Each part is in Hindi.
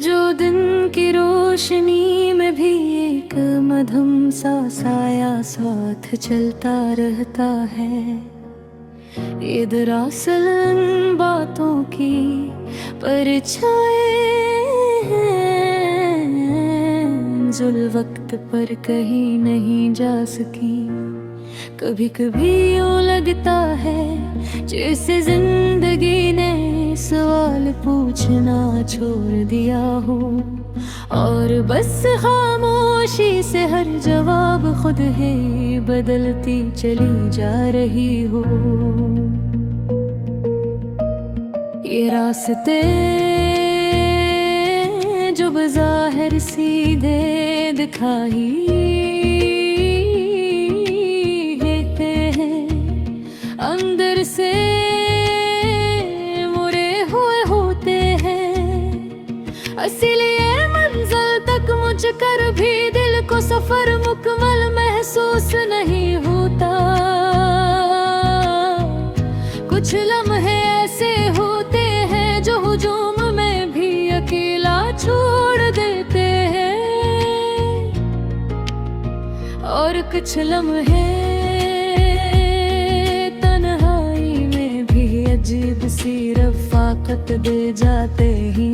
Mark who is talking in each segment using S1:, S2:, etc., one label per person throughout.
S1: जो दिन की रोशनी में भी एक मध्यम सा साया साथ चलता रहता है। ये दरअसल इन बातों की परछाएं हैं जो वक्त पर कहीं नहीं जा सकी। कभी कभी यूं लगता है जैसे जिंदगी ने सवाल पूछना छोड़ दिया हो और बस खामोशी से हर जवाब खुद ही बदलती चली जा रही हो। ये रास्ते जो बज़ाहिर सीधे दिखाई अंदर से मुड़े हुए होते हैं। इसीलिए मंजिल तक मुझकर भी दिल को सफर मुकम्मल महसूस नहीं होता। कुछ लम्हे ऐसे होते हैं जो हुजूम में भी अकेला छोड़ देते हैं और कुछ लम्हे अजीब सी रफ़ाक़त दे जाते ही।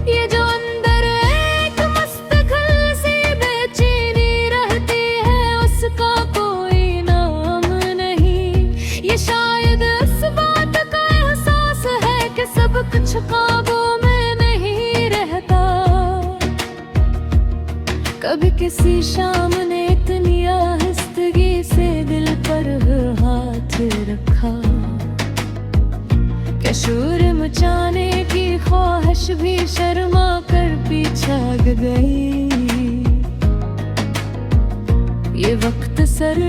S1: ये जो अंदर एक मस्तक़ल सी बेचैनी रहती है उसका कोई नाम नहीं। ये शायद इस बात का एहसास है कि सब कुछ काबू में नहीं रहता। कभी किसी शाम ने इतनी आहिस्तगी से दिल पर हाथ रखा क्या शोर मचाने की ख्वाहिश भी शर्मा कर पीछे गई। ये वक्त सर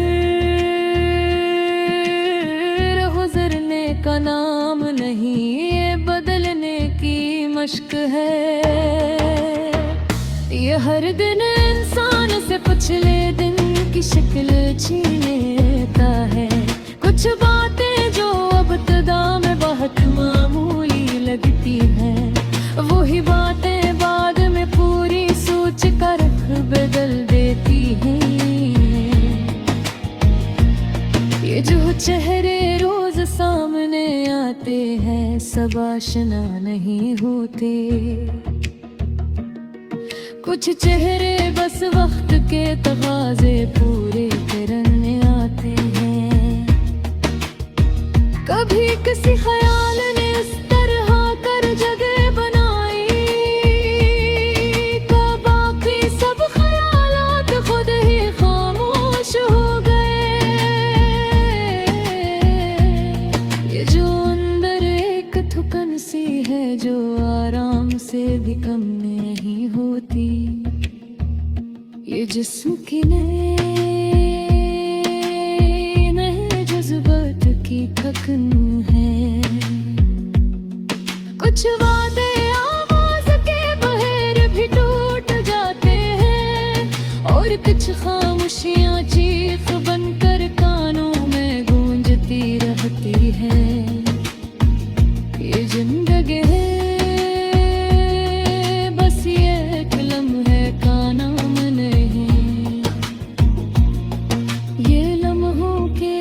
S1: गुजरने का नाम नहीं, ये बदलने की मश्क है। ये हर दिन इंसान से पिछले दिन की शक्ल छीनता है। कुछ बातें जो अब इब्तिदा में बहुत मामूली लगती हैं वही बातें बाद में पूरी सोच का रुख बदल देती हैं। ये जो चेहरे रोज सामने आते हैं सब आशना नहीं होते। कुछ चेहरे बस वक्त के तकाज़े पूरे करने आते हैं। कभी किसी ख्याल ने इस तरह कर जगह बनाई का बाकी सब ख्यालात खुद ही खामोश हो गए। ये जो अंदर एक थुकन सी है जो आराम से भी कम नहीं होती। ये जिस्म की नए जज्बात की थकन है। कुछ वादे आवाज के बहेर भी टूट जाते हैं और कुछ खामोशियां चीख बनकर कानों में गूंजती रहती है। ये जिंदगी है बस ये एक लम्हे का नाम नहीं। ये लम्हों के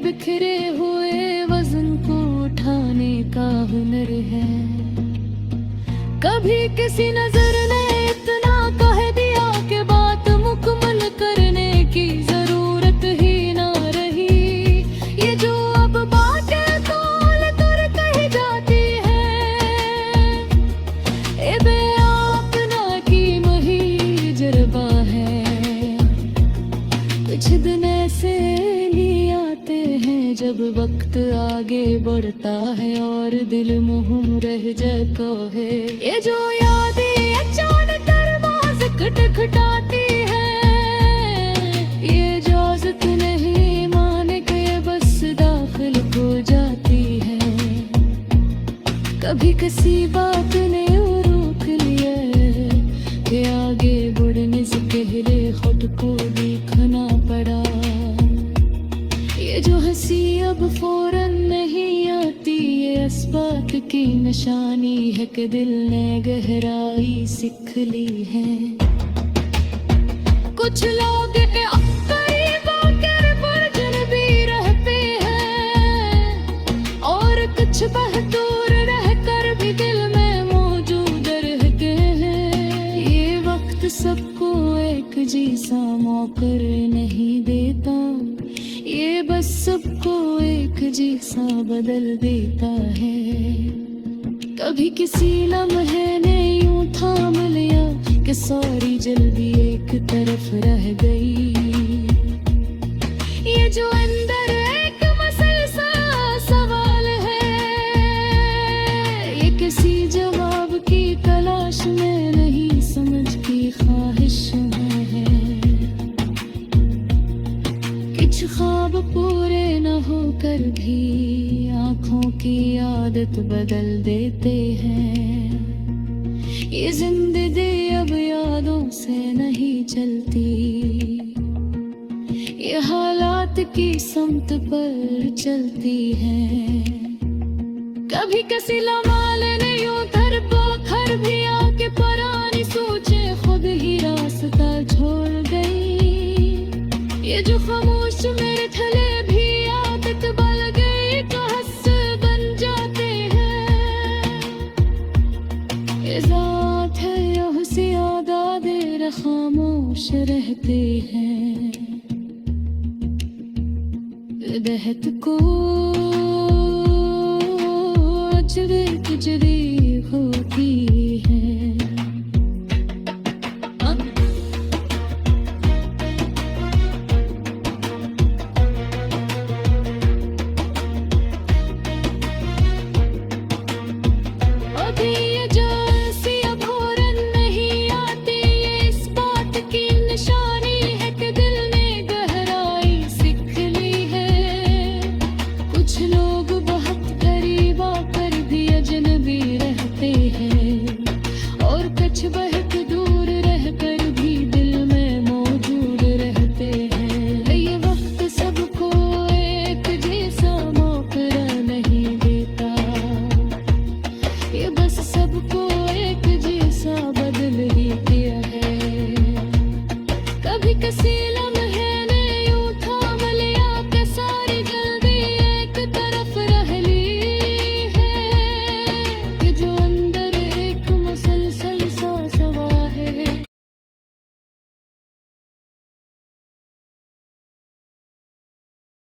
S1: बिखरे हुए वजन को उठाने का हुनर है। कभी किसी नजर ने इतना कह दिया कि बात मुकम्मल करने की जरूरत ही ना रही। ये जो अब बातें तौल कर कही जाती है ए बेअपना की मही जरबा है। कुछ दिन ऐसे नहीं आते हैं जब वक्त आगे बढ़ता है और दिल मुहम रह जाता है। ये जो यादें अचानक दरवाज़े खटखटाती है ये इजाज़त नहीं माने के बस दाखिल हो जाती है। कभी किसी बात ने रोक लिया कि आगे बढ़ने से पहले खुद को देखना पड़ा। ये जो हंसी अब फौरन नहीं आती ये इस बात की निशानी है कि दिल ने गहराई सीख ली है। कुछ लोग करीब आकर वर्जन भी रहते हैं और कुछ दूर रहकर भी दिल में मौजूद रहते हैं। ये वक्त सबको एक जैसा मौका नहीं देता, ये बस सबको एक जैसा बदल देता है। कभी किसी लम्हे ने यूं थाम लिया कि सारी जल्दी एक तरफ रह गई। ये जो अंदर एक मसलसा सवाल है, ये किसी जवाब की तलाश में नहीं, समझ की ख्वाहिश में है। कुछ ख्वाब पूरे न होकर भी आँखों की आदत बदल देते हैं। ये जिंदगी अब यादों से नहीं चलती, ये हालात की समत पर चलती है। कभी किसी लमाल ने यूं थर बोखर भी आके पुरानी सोचे खुद ही रास्ता छोड़ गई। ये जो खामोश मेरे थले भी आदत बल गई तो हंस बन जाते हैं। ये ज़ात है या हुस्यादा देर खामोश रहते हैं। दहत को अजरे तुजरी होती है। अभी ये जैसी अभोरन नहीं आती, ये इस बात की निशानी है कि दिल ने गहराई सीख ली है। कुछ लोग बहुत करीब आकर भी अजनबी रहते हैं और कुछ बहुत दूर रहकर भी दिल में मौजूद रहते हैं। ये वक्त सबको एक जैसा मौका नहीं देता, ये बस सबको एक जैसा बदल ही दिया है। कभी किसी